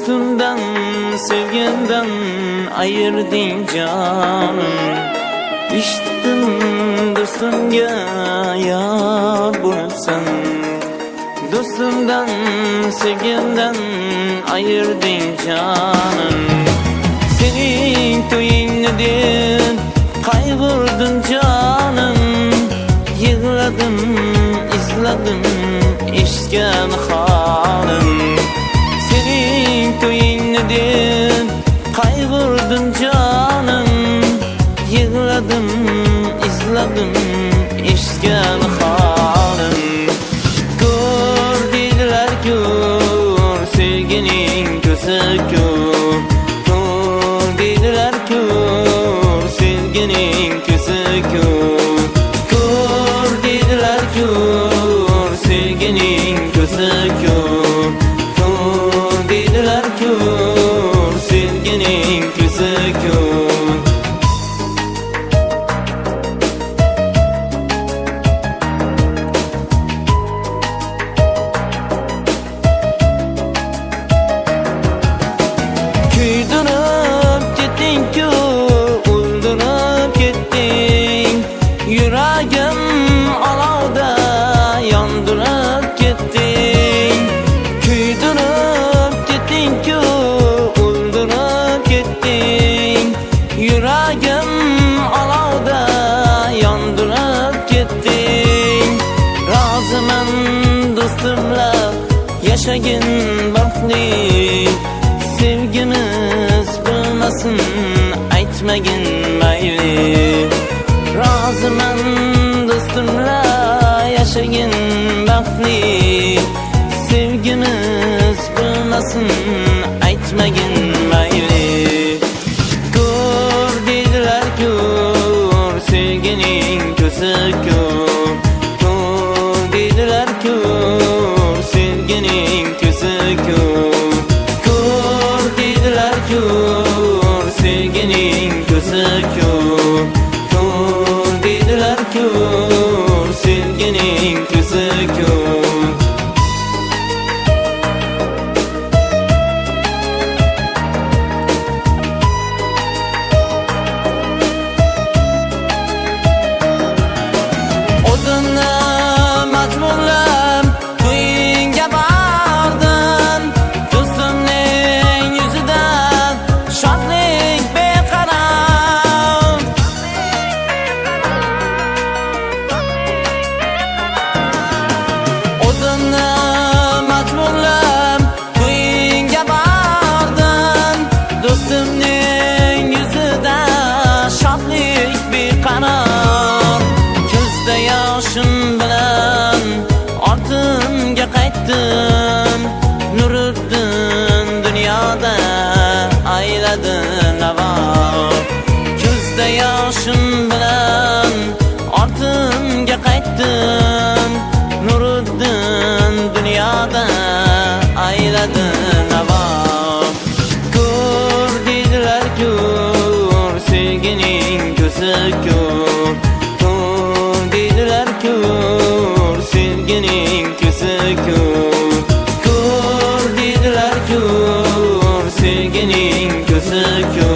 Dostumdan, sevgimden ayırdın canım. İşittim dostumga yar bo'lsan. Dostumdan, sevgimden ayırdın canım. Senin to'yingni deb qayg'urdim canım. Yig'ladim, izladim eshitgan holim. Senin to'yingni deb qayg'urdim canım. Yig'ladim, izladim eshitgan holim. Ko'r dedilar, ko'r sevgining ko'zi ko'r. Ko'r dedilar, ko'r sevgining ko'zi ko'r. Ko'r dedilar, ko'r sevgining ko'zi ko'r. Ko'r dedilar, ko'r sevgining ko'zi ko'r. Kuydirib ketding-ku, o'ldirib ketding. Yuragim olovda yondirib ketding. Kuydirib ketding-ku, o'ldirib ketding. Yuragim olovda yondirib ketding. Roziman do'stimla yashagin baxtli. Sevgimiz bo'lmasin aytmagin mayli. Roziman do'stimla yashagin baxtli. Sevgimiz bo'lmasin aytmagin mayli. Ko'r dedilar, ko'r sevgining ko'zi ko'r. Ko'r dedilar, ko'r sevgining ko'zi ko'r. Ko'r dedilar, ko'r sevgining ko'zi ko'r. Ko'r dedilar, ko'r sevgining ko'zi ko'r. O'zimni majburlab to'yingga bordim. Do'stimning yuzida shodlik beqaror. O'zimni majburlab to'yingga bordim. Do'stimning yuzida shodlik beqaror. Ko'zda yoshim bilan ortimga qaytdim. Nuriddin dunyoda ayladi navo. Ko'zda yoshim bilan ortimga qaytdim. Nuriddin dunyoda ayladi navo. Ko'r dedilar, ko'r sevgining ko'zi ko'r. Ko'r dedilar, ko'r sevgining ko'zi ko'r. Ko'r dedilar, ko'r sevgining ko'zi ko'r.